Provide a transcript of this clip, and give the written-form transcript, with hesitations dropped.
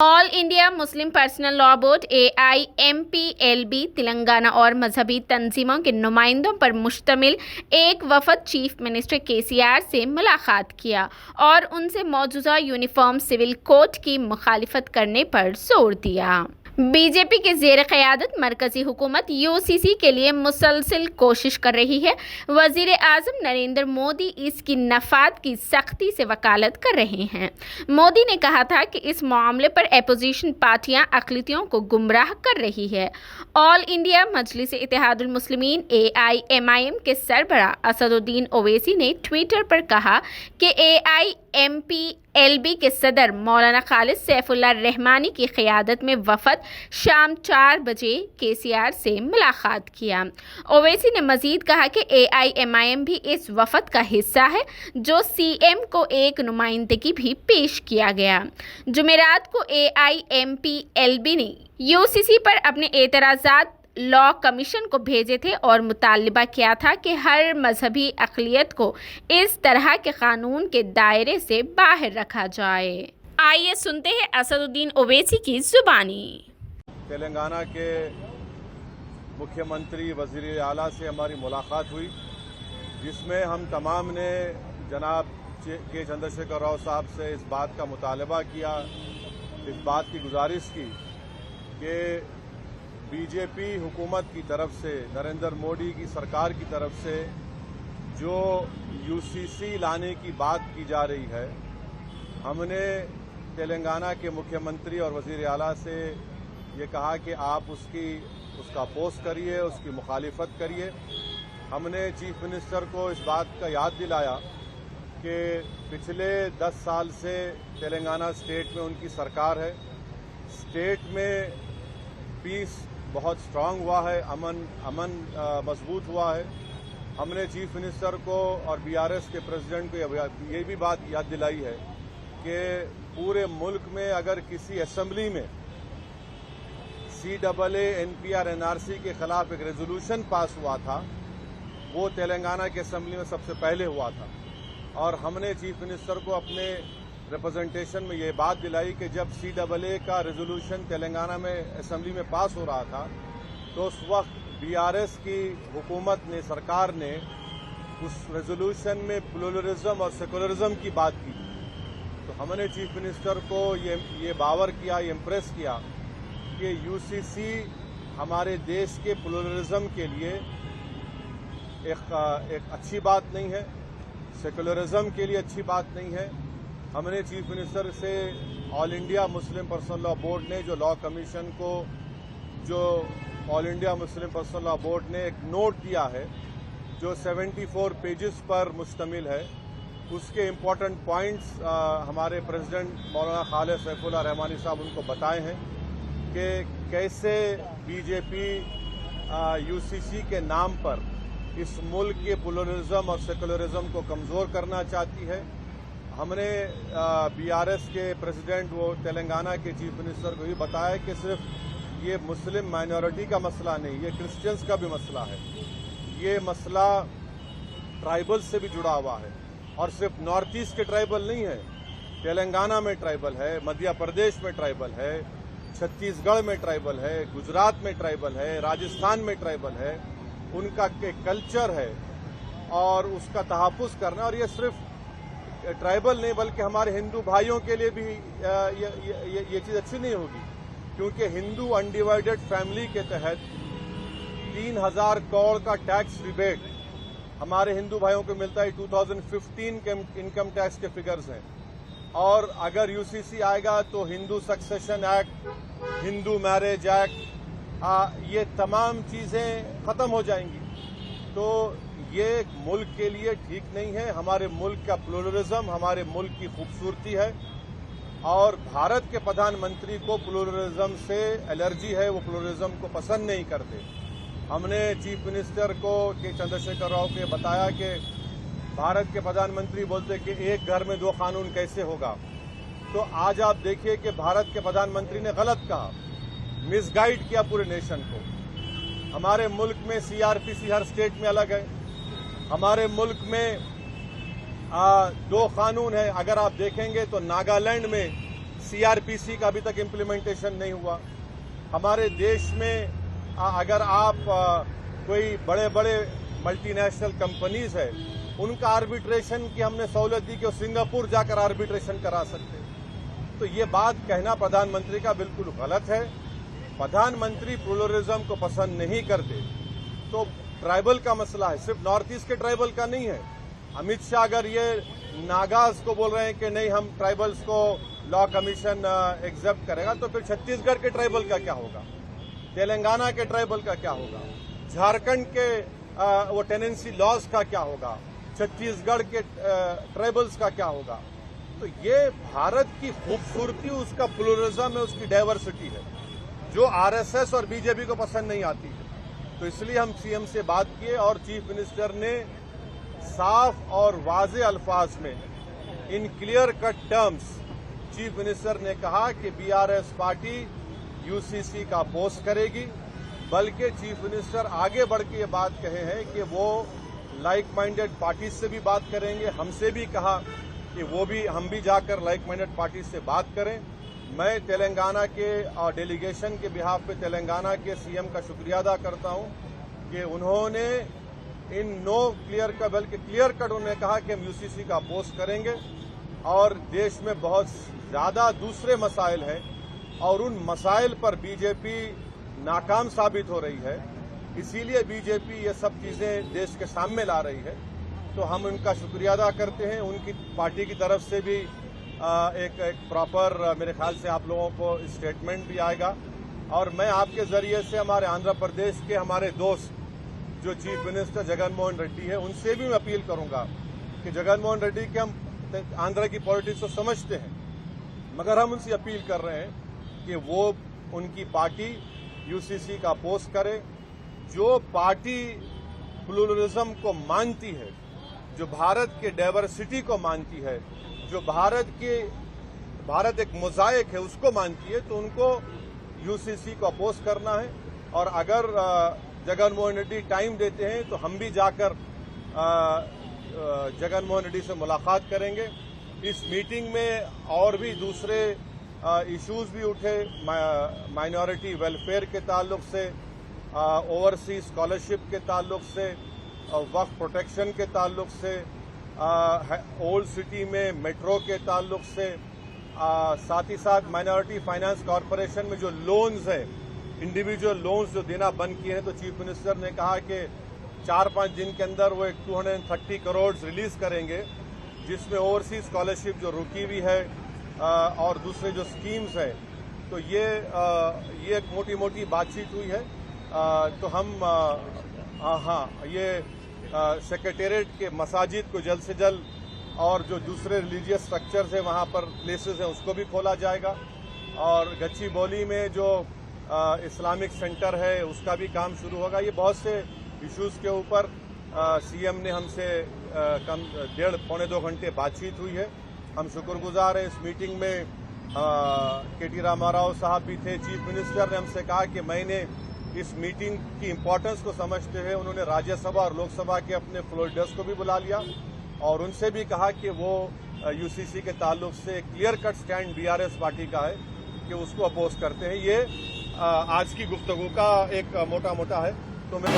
All India Muslim personal law board AIMPLB Telangana और मजहबी तंजीमों के नुमाइंदों पर मुश्तमिल एक वफद चीफ मिनिस्टर KCR से मुलाकात किया और उनसे मौजूदा यूनिफॉर्म सिविल कोड की मुखालिफत करने पर जोर दिया। बीजेपी के ज़ेर क़यादत मरकज़ी हुकूमत UCC के लिए मुसलसल कोशिश कर रही है। वज़ीर आज़म नरेंद्र मोदी इसकी नफ़ाद की सख्ती से वकालत कर रहे हैं। मोदी ने कहा था कि इस मामले पर अपोजिशन पार्टियां अक़लियतों को गुमराह कर रही है। ऑल इंडिया मजलिस इत्तेहादुल मुस्लिमीन AIMIM के सरबराह असदुद्दीन ओवैसी ने ट्विटर पर कहा कि AIMPLB के सदर मौलाना खालिद सैफुल्लाह रहमानी की क़यादत में वफ़द शाम 4 बजे KCR से मुलाकात किया। ओवैसी ने मज़ीद कहा कि AIMIM भी इस वफ़द का हिस्सा है, जो CM को एक नुमाइंदगी भी पेश किया गया। जुमेरात को AIMPLB ने UCC पर अपने एतराज़ात लॉ कमीशन को भेजे थे और मुतालबा किया था कि हर मजहबी अक़लियत को इस तरह के कानून के दायरे से बाहर रखा जाए। आइए सुनते हैं असदुद्दीन ओवैसी की जुबानी। तेलंगाना के मुख्यमंत्री वज़ीर आला से हमारी मुलाकात हुई, जिसमें हम तमाम ने जनाब के चंद्रशेखर राव साहब से इस बात का मुतालबा किया, इस बात की गुजारिश की कि बीजेपी हुकूमत की तरफ से, नरेंद्र मोदी की सरकार की तरफ से जो UCC लाने की बात की जा रही है, हमने तेलंगाना के मुख्यमंत्री और वज़ीर आला से ये कहा कि आप उसका अपोज करिए, उसकी मुखालिफत करिए। हमने चीफ मिनिस्टर को इस बात का याद दिलाया कि पिछले 10 साल से तेलंगाना स्टेट में उनकी सरकार है। स्टेट में पीस बहुत स्ट्रांग हुआ है, अमन मजबूत हुआ है। हमने चीफ मिनिस्टर को और BRS के प्रेसिडेंट को ये भी बात याद दिलाई है कि पूरे मुल्क में अगर किसी असेंबली में CAA NPR NRC के खिलाफ एक रेजोल्यूशन पास हुआ था, वो तेलंगाना के असेंबली में सबसे पहले हुआ था। और हमने चीफ मिनिस्टर को अपने रिप्रेजेंटेशन में ये बात दिलाई कि जब CAA का रेजोल्यूशन तेलंगाना में असेंबली में पास हो रहा था, तो उस वक्त BRS की हुकूमत ने, सरकार ने उस रेजोल्यूशन में प्लुरलिज्म और सेकुलरिज्म की बात की। तो हमने चीफ मिनिस्टर को ये बावर किया, ये इम्प्रेस किया कि UCC हमारे देश के प्लुरलिज्म के लिए एक अच्छी बात नहीं है, सेकुलरिज्म के लिए अच्छी बात नहीं है। हमने चीफ मिनिस्टर से all India Muslim personal law board ने जो लॉ कमीशन को, जो all India Muslim personal law board ने एक नोट दिया है जो 74 पेजेस पर मुश्तमिल है, उसके इम्पोर्टेंट पॉइंट्स हमारे प्रेसिडेंट मौलाना खालिद सैफुल्लाह रहमानी साहब उनको बताए हैं कि कैसे बीजेपी UCC के नाम पर इस मुल्क के प्लुरलिज्म और सेकुलरिज्म को कमज़ोर करना चाहती है। हमने BRS के प्रेसिडेंट, वो तेलंगाना के चीफ मिनिस्टर को भी बताया कि सिर्फ ये मुस्लिम माइनॉरिटी का मसला नहीं, ये क्रिश्चियंस का भी मसला है। ये मसला ट्राइबल से भी जुड़ा हुआ है, और सिर्फ नॉर्थ ईस्ट के ट्राइबल नहीं है, तेलंगाना में ट्राइबल है, मध्य प्रदेश में ट्राइबल है, छत्तीसगढ़ में ट्राइबल है, गुजरात में ट्राइबल है, राजस्थान में ट्राइबल है। उनका एक कल्चर है और उसका तहफ़्फ़ुज़ करना। और ये सिर्फ ट्राइबल नहीं, बल्कि हमारे हिंदू भाइयों के लिए भी ये चीज़ अच्छी नहीं होगी, क्योंकि हिंदू अनडिवाइडेड फैमिली के तहत 3000 करोड़ का टैक्स रिबेट हमारे हिंदू भाइयों को मिलता है। 2015 के इनकम टैक्स के फिगर्स हैं। और अगर UCC आएगा तो Hindu succession act, Hindu marriage act, ये तमाम चीज़ें ख़त्म हो जाएंगी। तो ये मुल्क के लिए ठीक नहीं है। हमारे मुल्क का प्लुरलिज्म हमारे मुल्क की खूबसूरती है, और भारत के प्रधानमंत्री को प्लुरलिज्म से एलर्जी है, वो प्लुरलिज्म को पसंद नहीं करते। हमने चीफ मिनिस्टर को के चंद्रशेखर राव को बताया कि भारत के प्रधानमंत्री बोलते कि एक घर में 2 कानून कैसे होगा। तो आज आप देखिए कि भारत के प्रधानमंत्री ने गलत कहा, मिसगाइड किया पूरे नेशन को। हमारे मुल्क में CRPC हर स्टेट में अलग है। हमारे मुल्क में 2 कानून है। अगर आप देखेंगे तो नागालैंड में सीआरपीसी का अभी तक इम्प्लीमेंटेशन नहीं हुआ। हमारे देश में अगर आप कोई बड़े बड़े मल्टीनेशनल कंपनीज है उनका आर्बिट्रेशन की हमने सहूलत दी कि वो सिंगापुर जाकर आर्बिट्रेशन करा सकते। तो ये बात कहना प्रधानमंत्री का बिल्कुल गलत है। प्रधानमंत्री प्लुरलिज्म को पसंद नहीं करते। तो ट्राइबल का मसला है, सिर्फ नॉर्थ ईस्ट के ट्राइबल का नहीं है। अमित शाह अगर ये नागाज को बोल रहे हैं कि नहीं हम ट्राइबल्स को लॉ कमीशन एक्सेप्ट करेगा, तो फिर छत्तीसगढ़ के ट्राइबल का क्या होगा, तेलंगाना के ट्राइबल का क्या होगा, झारखंड के वो टेनेंसी लॉज का क्या होगा, छत्तीसगढ़ के ट्राइबल्स का क्या होगा। तो ये भारत की खूबसूरती उसका प्लुरलिज्म है, उसकी डाइवर्सिटी है, जो आरएसएस और बीजेपी को पसंद नहीं आती है। तो इसलिए हम सीएम से बात किए और चीफ मिनिस्टर ने साफ और वाज़े अल्फाज में in clear cut terms chief minister ने कहा कि बीआरएस पार्टी यूसीसी का अपोज करेगी। बल्कि चीफ मिनिस्टर आगे बढ़ के ये बात कहे हैं कि वो लाइक माइंडेड पार्टी से भी बात करेंगे। हमसे भी कहा कि हम भी जाकर लाइक माइंडेड पार्टी से बात करें। मैं तेलंगाना के डेलीगेशन के बिहाफ पे तेलंगाना के सीएम का शुक्रिया अदा करता हूं कि उन्होंने इन नो क्लियर का बल्कि क्लियर कट उन्होंने कहा कि हम यूसीसी का अपोज करेंगे। और देश में बहुत ज्यादा दूसरे मसाइल हैं और उन मसाइल पर बीजेपी नाकाम साबित हो रही है, इसीलिए बीजेपी ये सब चीजें देश के सामने ला रही है। तो हम उनका शुक्रिया अदा करते हैं। उनकी पार्टी की तरफ से भी एक प्रॉपर मेरे ख्याल से आप लोगों को स्टेटमेंट भी आएगा। और मैं आपके जरिए से हमारे आंध्र प्रदेश के हमारे दोस्त जो चीफ मिनिस्टर जगन मोहन रेड्डी है उनसे भी मैं अपील करूंगा कि जगन मोहन रेड्डी के हम आंध्र की पॉलिटिक्स को समझते हैं, मगर हम उनसे अपील कर रहे हैं कि वो उनकी पार्टी यूसीसी का अपोज करे। जो पार्टी प्लुरलिज्म को मानती है, जो भारत के डाइवर्सिटी को मानती है, जो भारत एक मोज़ाइक है उसको मानती है, तो उनको यूसीसी को अपोज करना है। और अगर जगन मोहन रेड्डी टाइम देते हैं तो हम भी जाकर जगन मोहन रेड्डी से मुलाकात करेंगे। इस मीटिंग में और भी दूसरे इश्यूज भी उठे, माइनॉरिटी वेलफेयर के ताल्लुक से, ओवरसीज स्कॉलरशिप के ताल्लुक से, वक्फ प्रोटेक्शन के ताल्लुक से, ओल्ड सिटी में मेट्रो के ताल्लुक से, साथ ही साथ माइनॉरिटी फाइनेंस कॉरपोरेशन में जो लोन्स है, इंडिविजुअल लोन्स जो देना बंद किए हैं, तो चीफ मिनिस्टर ने कहा कि 4-5 दिन के अंदर वो 230 करोड़ रिलीज करेंगे, जिसमें ओवरसीज स्कॉलरशिप जो रुकी हुई है और दूसरे जो स्कीम्स है। तो ये एक मोटी मोटी बातचीत हुई है। तो हम ये सेक्रेटेरिएट के मसाजिद को जल्द से जल्द और जो दूसरे रिलीजियस स्ट्रक्चर्स हैं वहाँ पर प्लेसेस हैं उसको भी खोला जाएगा। और गच्चीबौली में जो इस्लामिक सेंटर है उसका भी काम शुरू होगा। ये बहुत से इश्यूज के ऊपर सीएम ने हमसे कम 1.5-2 घंटे बातचीत हुई है। हम शुक्रगुजार हैं। इस मीटिंग में केटी रामाराव साहब भी थे। चीफ मिनिस्टर ने हमसे कहा कि मैंने इस मीटिंग की इम्पोर्टेंस को समझते हुए उन्होंने राज्यसभा और लोकसभा के अपने फ्लोर लीडर्स को भी बुला लिया और उनसे भी कहा कि वो यूसीसी के ताल्लुक से clear cut stand BRS party का है कि उसको अपोज करते हैं। ये आज की गुफ्तगू का एक मोटा मोटा है। तो मैं